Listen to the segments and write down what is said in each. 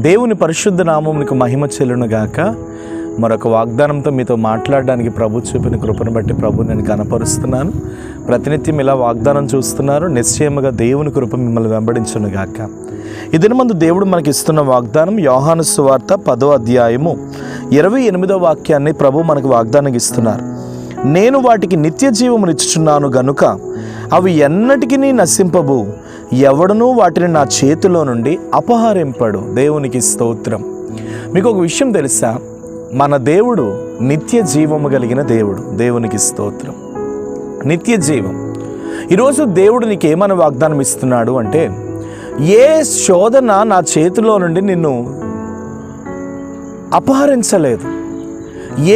దేవుని పరిశుద్ధ నామమునకు మహిమ చెల్లునుగాక. మరొక వాగ్దానంతో మీతో మాట్లాడడానికి ప్రభు చూపిన కృపను బట్టి ప్రభు నేను కనపరుస్తున్నాను. ప్రతినిత్యం ఇలా వాగ్దానం చూస్తున్నారు. నిశ్చయముగా దేవుని కృప మిమ్మల్ని వెంబడించునుగాక. ఈ దినమందు దేవుడు మనకి ఇస్తున్న వాగ్దానం యోహాను సువార్త 10వ అధ్యాయము 28వ వాక్యాన్ని ప్రభు మనకు వాగ్దానం ఇస్తున్నారు. నేను వాటికి నిత్య జీవమునిచ్చుచున్నాను గనుక అవి ఎన్నటికీ నశింపవు, ఎవడనూ వాటిని నా చేతిలో నుండి అపహరింపడు. దేవునికి స్తోత్రం. మీకు ఒక విషయం తెలుసా? మన దేవుడు నిత్య జీవము కలిగిన దేవుడు. దేవునికి స్తోత్రం. నిత్య జీవం. ఈరోజు దేవుడు నీకేమని వాగ్దానం ఇస్తున్నాడు అంటే, ఏ శోధన నా చేతిలో నుండి నిన్ను అపహరించలేదు,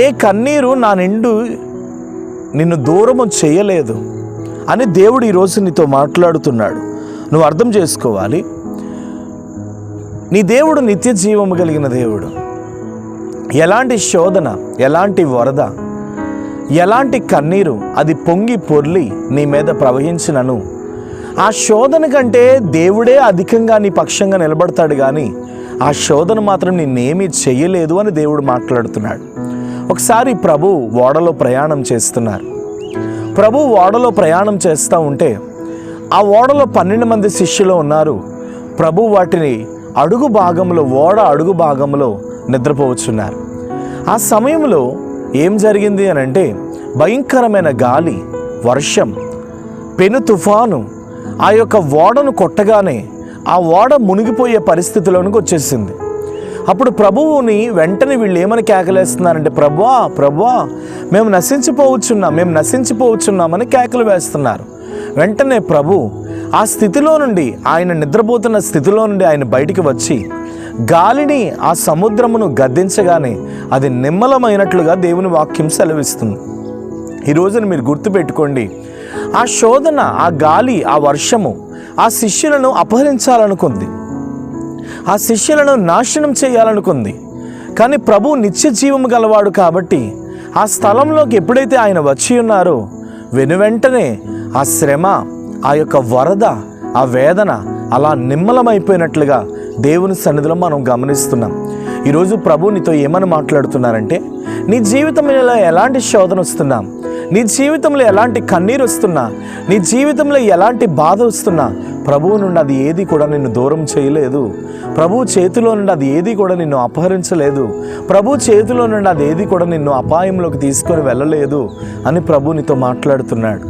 ఏ కన్నీరు నా నిండు నిన్ను దూరము చేయలేదు అని దేవుడు ఈరోజు నీతో మాట్లాడుతున్నాడు. నువ్వు అర్థం చేసుకోవాలి, నీ దేవుడు నిత్య జీవము కలిగిన దేవుడు. ఎలాంటి శోధన, ఎలాంటి వరద, ఎలాంటి కన్నీరు అది పొంగి పొర్లి నీ మీద ప్రవహించినను ఆ శోధన కంటే దేవుడే అధికంగా నీ పక్షంగా నిలబడతాడు, కానీ ఆ శోధన మాత్రం నిన్నేమీ చెయ్యలేదు అని దేవుడు మాట్లాడుతున్నాడు. ఒకసారి ప్రభు ఓడలో ప్రయాణం చేస్తున్నారు. ప్రభు ఓడలో ప్రయాణం చేస్తూ ఉంటే ఆ ఓడలో 12 మంది శిష్యులు ఉన్నారు. ప్రభు వాటిని అడుగు భాగంలో, ఓడ అడుగు భాగంలో నిద్రపోవచ్చున్నారు. ఆ సమయంలో ఏం జరిగింది అని అంటే, భయంకరమైన గాలి, వర్షం, పెను తుఫాను ఆ యొక్క ఓడను కొట్టగానే ఆ ఓడ మునిగిపోయే పరిస్థితిలోనికి వచ్చేసింది. అప్పుడు ప్రభువుని వెంటనే వీళ్ళు ఏమని కేకలేస్తున్నారంటే, ప్రభువా ప్రభువా మేము నశించిపోవచ్చున్నామని కేకలు వేస్తున్నారు. వెంటనే ప్రభు ఆ స్థితిలో నుండి, ఆయన నిద్రపోతున్న స్థితిలో నుండి ఆయన బయటికి వచ్చి గాలిని, ఆ సముద్రమును గద్దించగానే అది నిమ్మలమైనట్లుగా దేవుని వాక్యం సెలవిస్తుంది. ఈ రోజున మీరు గుర్తుపెట్టుకోండి, ఆ శోధన, ఆ గాలి, ఆ వర్షము ఆ శిష్యులను అపహరించాలనుకుంది, ఆ శిష్యులను నాశనం చేయాలనుకుంది. కానీ ప్రభు నిత్య జీవము గలవాడు కాబట్టి ఆ స్థలంలోకి ఎప్పుడైతే ఆయన వచ్చి ఉన్నారో, వెనువెంటనే ఆ శ్రమ, ఆ యొక్క వరద, ఆ వేదన అలా నిమ్మలమైపోయినట్లుగా దేవుని సన్నిధిలో మనం గమనిస్తున్నాం. ఈరోజు ప్రభు నీతో ఏమని మాట్లాడుతున్నారంటే, నీ జీవితంలో ఎలాంటి శోధన వస్తున్నా, నీ జీవితంలో ఎలాంటి కన్నీరు వస్తున్నా, నీ జీవితంలో ఎలాంటి బాధ వస్తున్నా, ప్రభువు నుండి అది ఏది కూడా నిన్ను దూరం చేయలేదు. ప్రభు చేతిలో నుండి అది ఏది కూడా నిన్ను అపహరించలేదు. ప్రభు చేతిలో నుండి అది ఏది కూడా నిన్ను అపాయంలోకి తీసుకొని వెళ్ళలేదు అని ప్రభు నీతో మాట్లాడుతున్నాడు.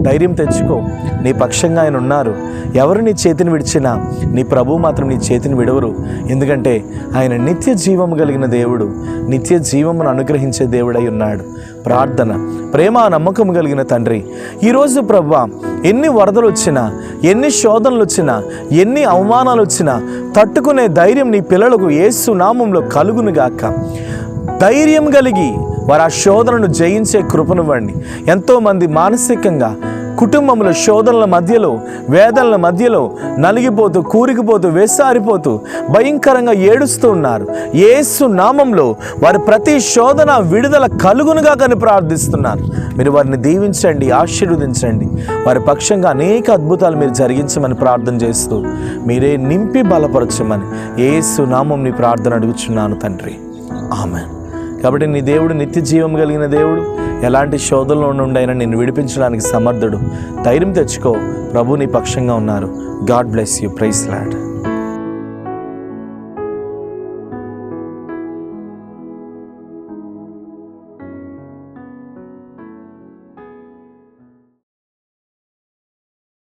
ధైర్యం తెచ్చుకో, నీ పక్షంగా ఆయన ఉన్నారు. ఎవరు నీ చేతిని విడిచినా నీ ప్రభు మాత్రం నీ చేతిని విడవరు. ఎందుకంటే ఆయన నిత్య జీవము కలిగిన దేవుడు, నిత్య జీవమును అనుగ్రహించే దేవుడై ఉన్నాడు. ప్రార్థన. ప్రేమ నమ్మకం కలిగిన తండ్రి, ఈరోజు ప్రభువా ఎన్ని వరదలు వచ్చినా, ఎన్ని శోధనలు వచ్చినా, ఎన్ని అవమానాలు వచ్చినా తట్టుకునే ధైర్యం నీ పిల్లలకు యేసు నామంలో కలుగునుగాక. ధైర్యం కలిగి వారు ఆ శోధనను జయించే కృపనివ్వండి. ఎంతోమంది మానసికంగా కుటుంబంలో శోధనల మధ్యలో, వేదనల మధ్యలో నలిగిపోతూ, కూరికిపోతూ, వేసారిపోతూ, భయంకరంగా ఏడుస్తూ ఉన్నారు. యేసు నామంలో వారి ప్రతి శోధన విడుదల కలుగునుగా కానీ ప్రార్థిస్తున్నారు. మీరు వారిని దీవించండి, ఆశీర్వదించండి. వారి పక్షంగా అనేక అద్భుతాలు మీరు జరిగించమని ప్రార్థన చేస్తూ మీరే నింపి బలపరచమని యేసు నామం నీ ప్రార్థన అడుగుచున్నాను తండ్రి. ఆమేన్. కాబట్టి నీ దేవుడు నిత్య జీవం కలిగిన దేవుడు. ఎలాంటి శోధనలో నుండి అయినా నిన్ను విడిపించడానికి సమర్థుడు. ధైర్యం తెచ్చుకో, ప్రభు నీ పక్షంగా ఉన్నారు. God bless you. Praise lord.